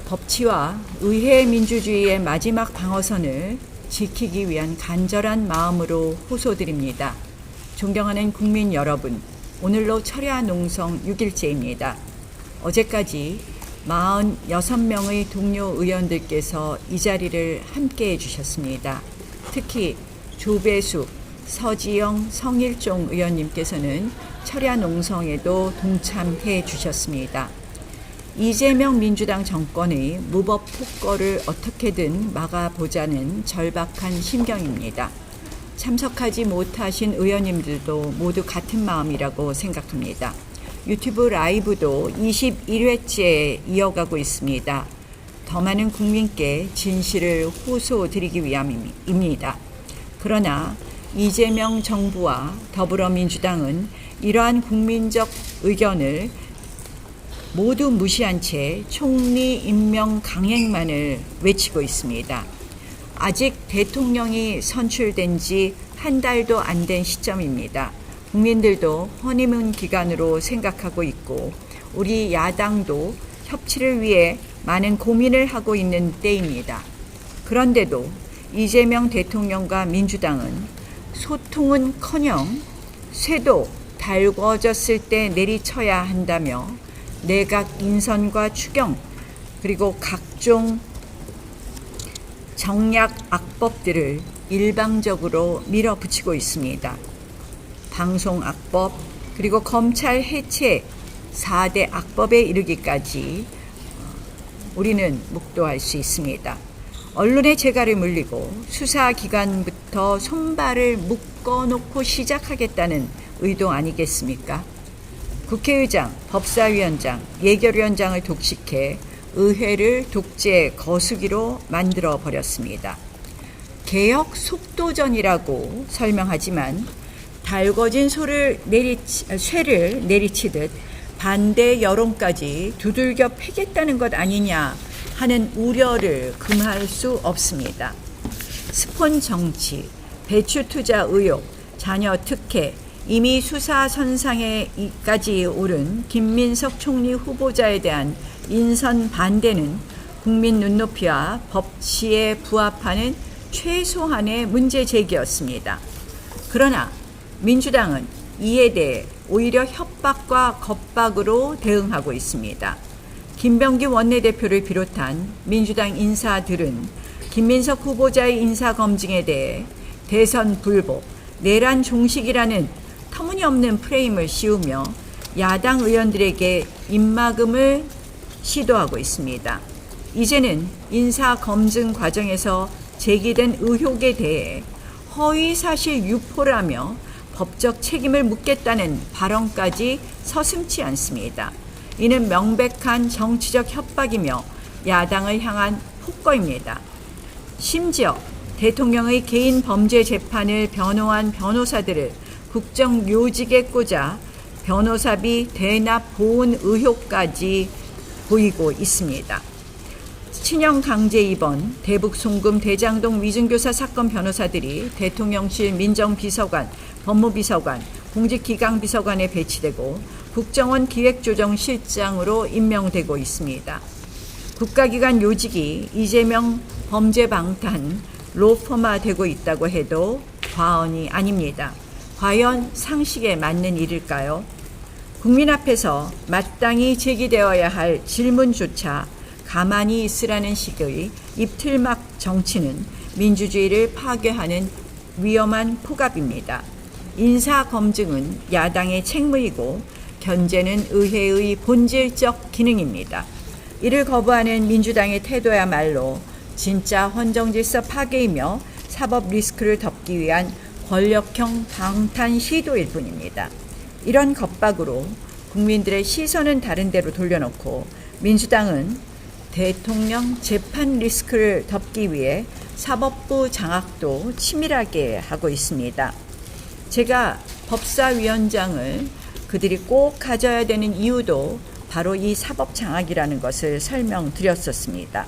법치와 의회 민주주의의 마지막 방어선을 지키기 위한 간절한 마음으로 호소드립니다. 존경하는 국민 여러분, 오늘로 철야 농성 6일째입니다. 어제까지 46명의 동료 의원들께서 이 자리를 함께해 주셨습니다. 특히 조배수, 서지영, 성일종 의원님께서는 철야 농성에도 동참해 주셨습니다. 이재명 민주당 정권의 무법 폭거를 어떻게든 막아보자는 절박한 심경입니다. 참석하지 못하신 의원님들도 모두 같은 마음이라고 생각합니다. 유튜브 라이브도 21회째 이어가고 있습니다. 더 많은 국민께 진실을 호소드리기 위함입니다. 그러나 이재명 정부와 더불어민주당은 이러한 국민적 의견을 모두 무시한 채 총리 임명 강행만을 외치고 있습니다. 아직 대통령이 선출된 지 한 달도 안 된 시점입니다. 국민들도 허니문 기간으로 생각하고 있고 우리 야당도 협치를 위해 많은 고민을 하고 있는 때입니다. 그런데도 이재명 대통령과 민주당은 소통은커녕 쇠도 달궈졌을 때 내리쳐야 한다며 내각 인선과 추경 그리고 각종 정략 악법들을 일방적으로 밀어붙이고 있습니다. 방송 악법 그리고 검찰 해체 4대 악법에 이르기까지 우리는 묵도할 수 있습니다. 언론의 재갈을 물리고 수사기관부터 손발을 묶어놓고 시작하겠다는 의도 아니겠습니까? 국회의장, 법사위원장, 예결위원장을 독식해 의회를 독재 거수기로 만들어 버렸습니다. 개혁 속도전이라고 설명하지만 달궈진 쇠를 내리치듯 반대 여론까지 두들겨 패겠다는 것 아니냐 하는 우려를 금할 수 없습니다. 스폰 정치, 배추 투자 의혹, 자녀 특혜, 이미 수사 선상에까지 오른 김민석 총리 후보자에 대한 인선 반대는 국민 눈높이와 법치에 부합하는 최소한의 문제 제기였습니다. 그러나 민주당은 이에 대해 오히려 협박과 겁박으로 대응하고 있습니다. 김병기 원내대표를 비롯한 민주당 인사들은 김민석 후보자의 인사검증에 대해 대선 불복, 내란 종식이라는 터무니없는 프레임을 씌우며 야당 의원들에게 입막음을 시도하고 있습니다. 이제는 인사검증 과정에서 제기된 의혹에 대해 허위사실 유포라며 법적 책임을 묻겠다는 발언까지 서슴지 않습니다. 이는 명백한 정치적 협박이며 야당을 향한 폭거입니다. 심지어 대통령의 개인 범죄 재판을 변호한 변호사들을 국정요직에 꽂아 변호사비 대납 보훈 의혹까지 보이고 있습니다. 친형 강제 입원, 대북 송금, 대장동 위증교사 사건 변호사들이 대통령실 민정비서관, 법무비서관, 공직기강비서관에 배치되고 국정원 기획조정실장으로 임명되고 있습니다. 국가기관 요직이 이재명 범죄 방탄 로펌화되고 있다고 해도 과언이 아닙니다. 과연 상식에 맞는 일일까요? 국민 앞에서 마땅히 제기되어야 할 질문조차 가만히 있으라는 식의 입틀막 정치는 민주주의를 파괴하는 위험한 폭압입니다. 인사검증은 야당의 책무이고 견제는 의회의 본질적 기능입니다. 이를 거부하는 민주당의 태도야말로 진짜 헌정질서 파괴이며 사법 리스크를 덮기 위한 권력형 방탄 시도일 뿐입니다. 이런 겁박으로 국민들의 시선은 다른 데로 돌려놓고 민주당은 대통령 재판 리스크를 덮기 위해 사법부 장악도 치밀하게 하고 있습니다. 제가 법사위원장을 그들이 꼭 가져야 되는 이유도 바로 이 사법 장악이라는 것을 설명드렸었습니다.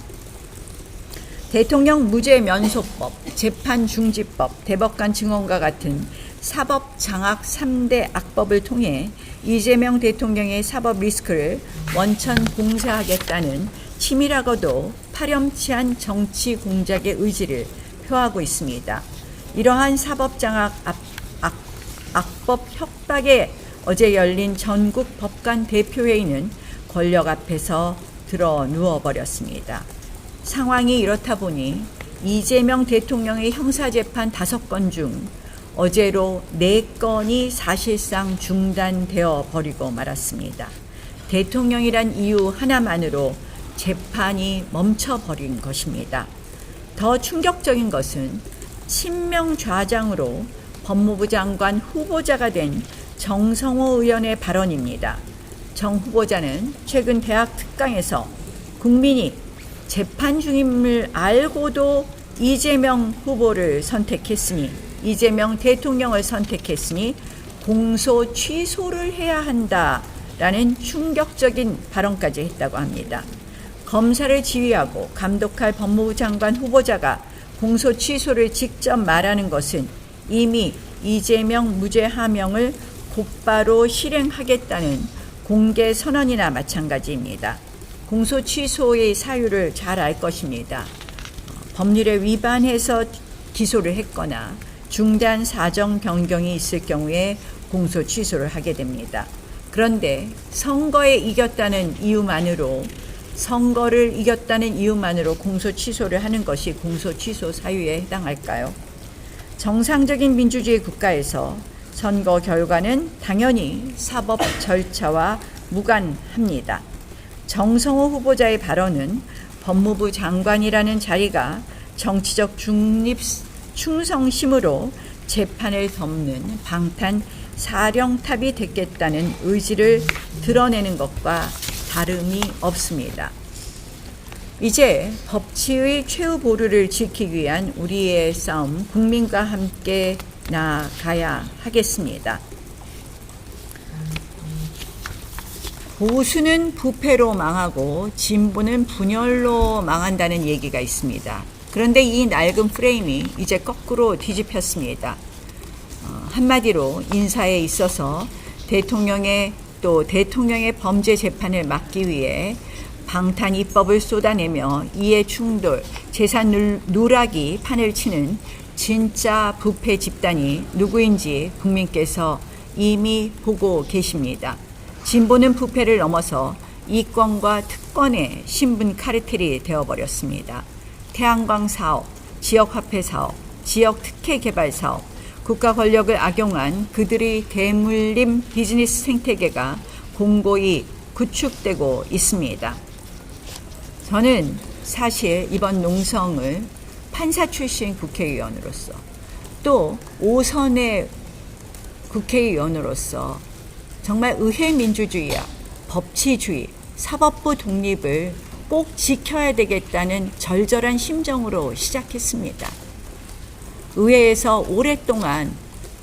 대통령 무죄 면소법, 재판 중지법, 대법관 증언과 같은 사법 장악 3대 악법을 통해 이재명 대통령의 사법 리스크를 원천 봉쇄하겠다는 치밀하고도 파렴치한 정치 공작의 의지를 표하고 있습니다. 이러한 사법장악 악법 협박에 어제 열린 전국 법관 대표회의는 권력 앞에서 들어 누워버렸습니다. 상황이 이렇다 보니 이재명 대통령의 형사재판 5건 중 어제로 4건이 사실상 중단되어 버리고 말았습니다. 대통령이란 이유 하나만으로 재판이 멈춰버린 것입니다. 더 충격적인 것은 친명 좌장으로 법무부 장관 후보자가 된 정성호 의원의 발언입니다. 정 후보자는 최근 대학 특강에서 국민이 재판 중임을 알고도 이재명 후보를 선택했으니, 이재명 대통령을 선택했으니 공소 취소를 해야 한다라는 충격적인 발언까지 했다고 합니다. 검사를 지휘하고 감독할 법무부 장관 후보자가 공소 취소를 직접 말하는 것은 이미 이재명 무죄 하명을 곧바로 실행하겠다는 공개 선언이나 마찬가지입니다. 공소 취소의 사유를 잘 알 것입니다. 법률에 위반해서 기소를 했거나 중대한 사정 변경이 있을 경우에 공소 취소를 하게 됩니다. 그런데 선거를 이겼다는 이유만으로 공소 취소를 하는 것이 공소 취소 사유에 해당할까요? 정상적인 민주주의 국가에서 선거 결과는 당연히 사법 절차와 무관합니다. 정성호 후보자의 발언은 법무부 장관이라는 자리가 정치적 충성심으로 재판을 덮는 방탄 사령탑이 됐겠다는 의지를 드러내는 것과 다름이 없습니다. 이제 법치의 최후 보루를 지키기 위한 우리의 싸움, 국민과 함께 나아가야 하겠습니다. 보수는 부패로 망하고 진보는 분열로 망한다는 얘기가 있습니다. 그런데 이 낡은 프레임이 이제 거꾸로 뒤집혔습니다. 한마디로 인사에 있어서 대통령의 범죄 재판을 막기 위해 방탄 입법을 쏟아내며 이해 충돌, 재산 누락이 판을 치는 진짜 부패 집단이 누구인지 국민께서 이미 보고 계십니다. 진보는 부패를 넘어서 이권과 특권의 신분 카르텔이 되어버렸습니다. 태양광 사업, 지역화폐 사업, 지역 특혜 개발 사업, 국가 권력을 악용한 그들의 대물림 비즈니스 생태계가 공고히 구축되고 있습니다. 저는 사실 이번 농성을 판사 출신 국회의원으로서 또 5선의 국회의원으로서 정말 의회 민주주의와 법치주의, 사법부 독립을 꼭 지켜야 되겠다는 절절한 심정으로 시작했습니다. 의회에서 오랫동안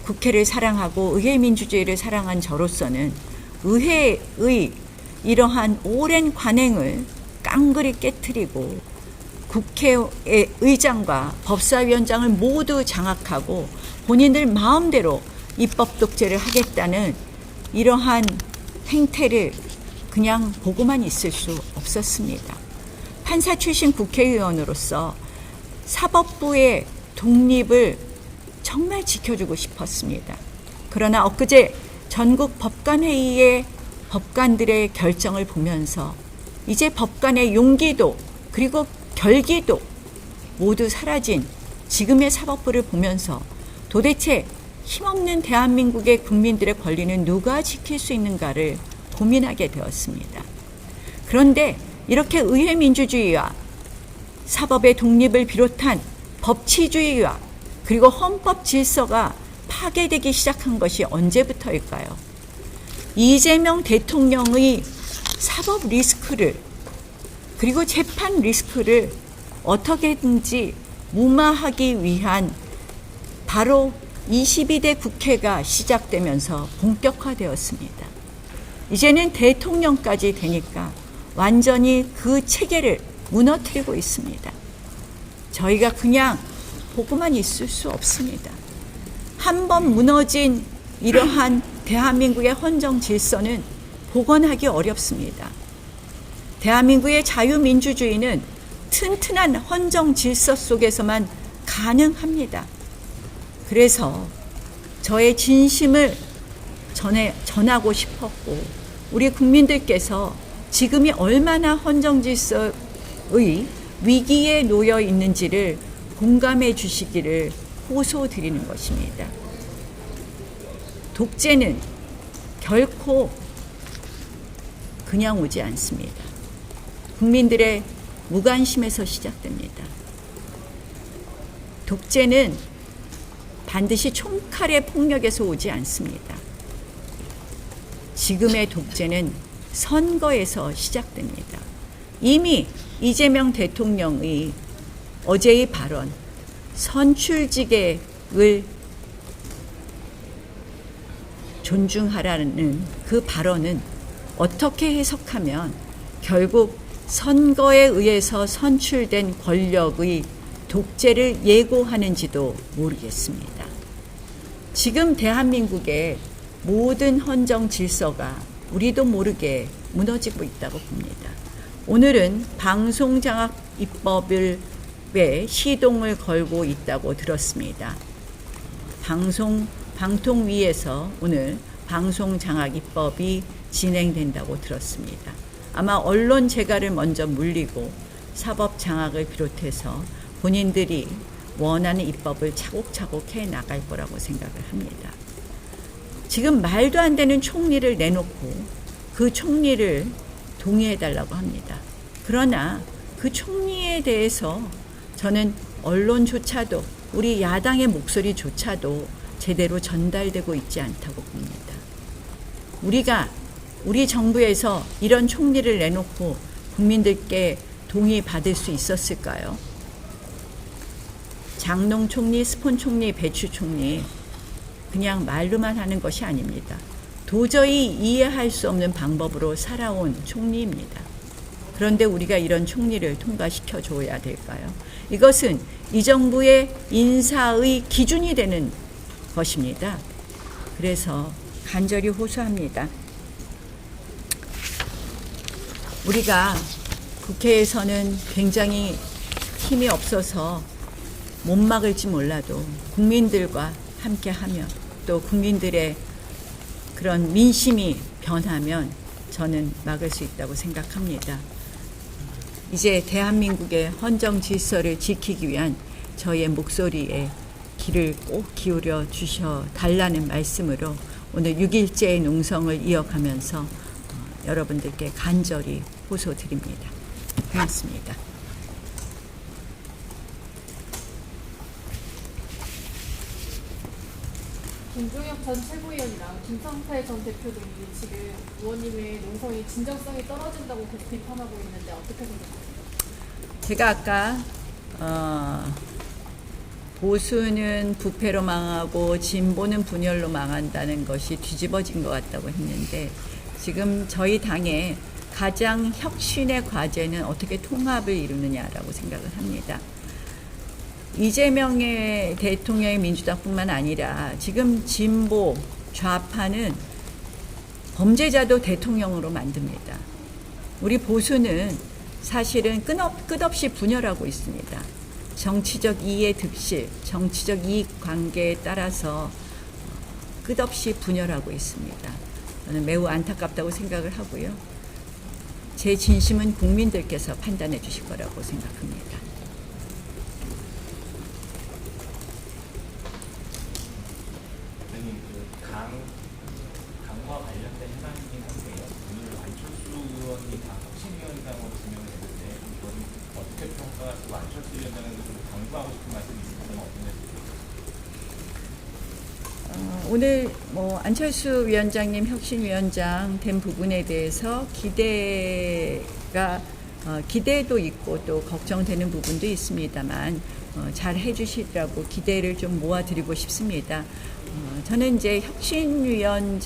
국회를 사랑하고 의회 민주주의를 사랑한 저로서는 의회의 이러한 오랜 관행을 깡그리 깨트리고 국회의 의장과 법사위원장을 모두 장악하고 본인들 마음대로 입법 독재를 하겠다는 이러한 행태를 그냥 보고만 있을 수 없었습니다. 판사 출신 국회의원으로서 사법부의 독립을 정말 지켜주고 싶었습니다. 그러나 엊그제 전국 법관회의의 법관들의 결정을 보면서 이제 법관의 용기도 그리고 결기도 모두 사라진 지금의 사법부를 보면서 도대체 힘없는 대한민국의 국민들의 권리는 누가 지킬 수 있는가를 고민하게 되었습니다. 그런데 이렇게 의회 민주주의와 사법의 독립을 비롯한 법치주의와 그리고 헌법 질서가 파괴되기 시작한 것이 언제부터일까요? 이재명 대통령의 사법 리스크를 그리고 재판 리스크를 어떻게든지 무마하기 위한 바로 22대 국회가 시작되면서 본격화되었습니다. 이제는 대통령까지 되니까 완전히 그 체계를 무너뜨리고 있습니다. 저희가 그냥 보고만 있을 수 없습니다. 한 번 무너진 이러한 대한민국의 헌정 질서는 복원하기 어렵습니다. 대한민국의 자유민주주의는 튼튼한 헌정 질서 속에서만 가능합니다. 그래서 저의 진심을 전하고 싶었고, 우리 국민들께서 지금이 얼마나 헌정 질서의 위기에 놓여 있는지를 공감해 주시기를 호소드리는 것입니다. 독재는 결코 그냥 오지 않습니다. 국민들의 무관심에서 시작됩니다. 독재는 반드시 총칼의 폭력에서 오지 않습니다. 지금의 독재는 선거에서 시작됩니다. 이미 이재명 대통령의 어제의 발언, 선출직을 존중하라는 그 발언은 어떻게 해석하면 결국 선거에 의해서 선출된 권력의 독재를 예고하는지도 모르겠습니다. 지금 대한민국의 모든 헌정 질서가 우리도 모르게 무너지고 있다고 봅니다. 오늘은 방송장악 입법을 왜 시동을 걸고 있다고 들었습니다. 방통위에서 오늘 방송장악 입법이 진행된다고 들었습니다. 아마 언론 재갈을 먼저 물리고 사법장악을 비롯해서 본인들이 원하는 입법을 차곡차곡 해 나갈 거라고 생각을 합니다. 지금 말도 안 되는 총리를 내놓고 그 총리를 동의해달라고 합니다. 그러나 그 총리에 대해서 저는 언론조차도, 우리 야당의 목소리조차도 제대로 전달되고 있지 않다고 봅니다. 우리 정부에서 이런 총리를 내놓고 국민들께 동의받을 수 있었을까요? 장농 총리, 스폰 총리, 배추 총리, 그냥 말로만 하는 것이 아닙니다. 도저히 이해할 수 없는 방법으로 살아온 총리입니다. 그런데 우리가 이런 총리를 통과시켜 줘야 될까요? 이것은 이 정부의 인사의 기준이 되는 것입니다. 그래서 간절히 호소합니다. 우리가 국회에서는 굉장히 힘이 없어서 못 막을지 몰라도 국민들과 함께하면, 또 국민들의 그런 민심이 변하면 저는 막을 수 있다고 생각합니다. 이제 대한민국의 헌정 질서를 지키기 위한 저의 목소리에 귀를 꼭 기울여 주셔 달라는 말씀으로 오늘 6일째 농성을 이어가면서 여러분들께 간절히 호소드립니다. 고맙습니다. 김종혁 전 최고위원이랑 김성태 전 대표 등이 지금 의원님의 농성이 진정성이 떨어진다고 계속 비판하고 있는데 어떻게 생각하세요? 제가 아까 보수는 부패로 망하고 진보는 분열로 망한다는 것이 뒤집어진 것 같다고 했는데, 지금 저희 당의 가장 혁신의 과제는 어떻게 통합을 이루느냐라고 생각을 합니다. 이재명의 대통령의 민주당뿐만 아니라 지금 진보 좌파는 범죄자도 대통령으로 만듭니다. 우리 보수는 사실은 끝없이 분열하고 있습니다. 정치적 이해 득실, 정치적 이익 관계에 따라서 끝없이 분열하고 있습니다. 저는 매우 안타깝다고 생각을 하고요. 제 진심은 국민들께서 판단해 주실 거라고 생각합니다. 강과 관련된 해당이긴 한데요. 오늘 안철수 의원이 다 혁신위원장으로 지명을 했는데 이건 어떻게 평가하시고 안철수 위원장은 좀 강조하고 싶은 말씀이 있으시면 어떤 말씀이세요? 오늘 안철수 위원장님 혁신위원장 된 부분에 대해서 기대도 있고 또 걱정되는 부분도 있습니다만 잘 해주시라고 기대를 좀 모아드리고 싶습니다. 저는 이제 혁신위원장의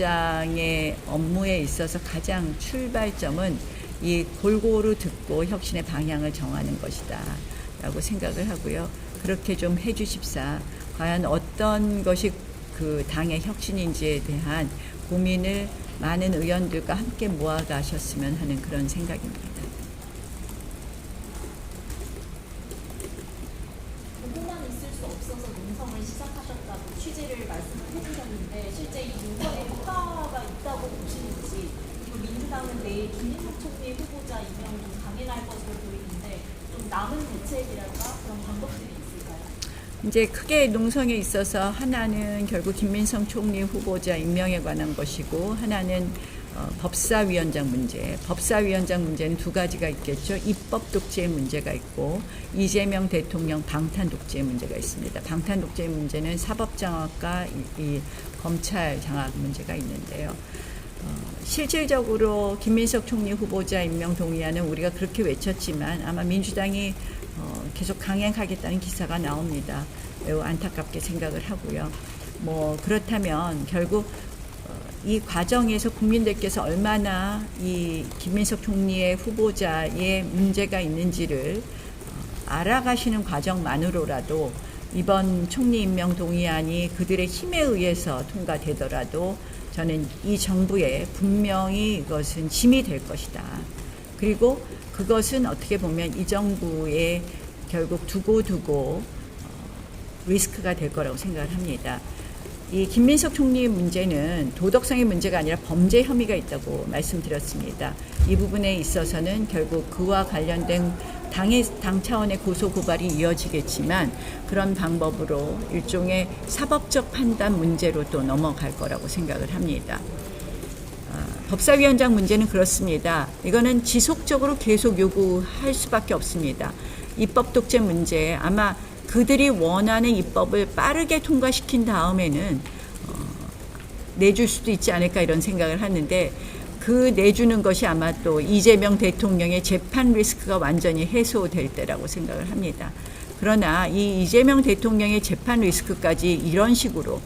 업무에 있어서 가장 출발점은 이 골고루 듣고 혁신의 방향을 정하는 것이다 라고 생각을 하고요. 그렇게 좀 해주십사, 과연 어떤 것이 그 당의 혁신인지에 대한 고민을 많은 의원들과 함께 모아가셨으면 하는 그런 생각입니다. 민주당은 내일 김민석 총리 후보자 임명을 좀 강행할 것으로 보이는데 좀 남은 대책이랄까 그런 방법들이 있을까요? 이제 크게 농성에 있어서 하나는 결국 김민석 총리 후보자 임명에 관한 것이고 하나는 법사위원장 문제. 법사위원장 문제는 두 가지가 있겠죠. 입법 독재의 문제가 있고 이재명 대통령 방탄 독재의 문제가 있습니다. 방탄 독재의 문제는 사법 장악과 이 검찰 장악 문제가 있는데요. 실질적으로 김민석 총리 후보자 임명 동의안은 우리가 그렇게 외쳤지만 아마 민주당이 계속 강행하겠다는 기사가 나옵니다. 매우 안타깝게 생각을 하고요. 뭐 그렇다면 결국 이 과정에서 국민들께서 얼마나 이 김민석 총리의 후보자의 문제가 있는지를 알아가시는 과정만으로라도 이번 총리 임명 동의안이 그들의 힘에 의해서 통과되더라도 저는 이 정부에 분명히 이것은 짐이 될 것이다. 그리고 그것은 어떻게 보면 이 정부의 결국 두고두고 리스크가 될 거라고 생각을 합니다. 이 김민석 총리 문제는 도덕성의 문제가 아니라 범죄 혐의가 있다고 말씀드렸습니다. 이 부분에 있어서는 결국 그와 관련된 당 차원의 고소 고발이 이어지겠지만 그런 방법으로 일종의 사법적 판단 문제로 또 넘어갈 거라고 생각을 합니다. 법사위원장 문제는 그렇습니다. 이거는 지속적으로 계속 요구할 수밖에 없습니다. 입법 독재 문제 아마 그들이 원하는 입법을 빠르게 통과시킨 다음에는 내줄 수도 있지 않을까 이런 생각을 하는데 그 내주는 것이 아마 또 이재명 대통령의 재판 리스크가 완전히 해소될 때라고 생각을 합니다. 그러나 이 이재명 대통령의 재판 리스크까지 이런 식으로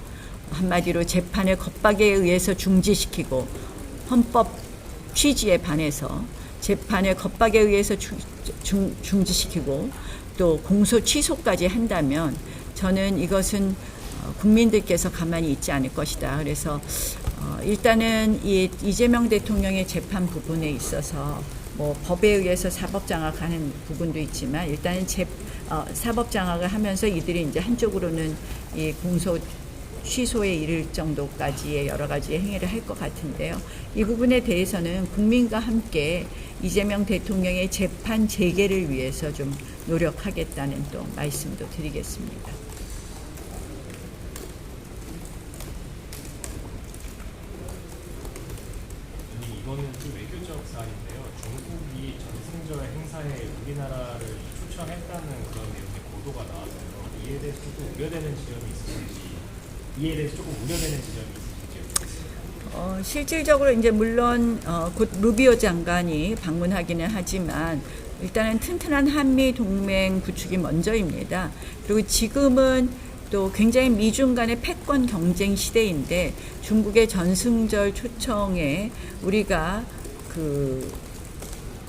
한마디로 재판을 겁박에 의해서 중지시키고 헌법 취지에 반해서 재판을 겁박에 의해서 중지시키고 또 공소 취소까지 한다면 저는 이것은 국민들께서 가만히 있지 않을 것이다. 그래서 일단은 이 이재명 대통령의 재판 부분에 있어서 뭐 법에 의해서 사법 장악하는 부분도 있지만 일단은 사법 장악을 하면서 이들이 이제 한쪽으로는 이 공소 취소에 이를 정도까지의 여러 가지 행위를 할 것 같은데요. 이 부분에 대해서는 국민과 함께 이재명 대통령의 재판 재개를 위해서 좀 노력하겠다는 또 말씀도 드리겠습니다. 이거는 좀 외교적 사안인데요. 중국이 전승절 행사에 우리나라를 초청했다는 그런 내용의 보도가 나와서요. 이에 대해서 조금 우려되는 지점이 있으신지, 이에 대해서 조금 우려되는 지점이 있으신지요? 실질적으로 이제 물론 곧 루비오 장관이 방문하기는 하지만 일단은 튼튼한 한미 동맹 구축이 먼저입니다. 그리고 지금은 또 굉장히 미중 간의 패권 경쟁 시대인데 중국의 전승절 초청에 우리가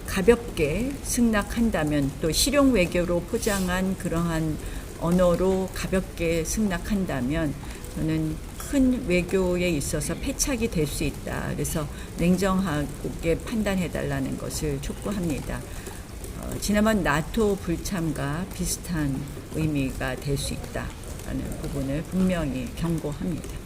가볍게 승낙한다면 또 실용 외교로 포장한 그러한 언어로 가볍게 승낙한다면 저는 큰 외교에 있어서 패착이 될 수 있다. 그래서 냉정하게 판단해달라는 것을 촉구합니다. 지난번 나토 불참과 비슷한 의미가 될 수 있다라는 부분을 분명히 경고합니다.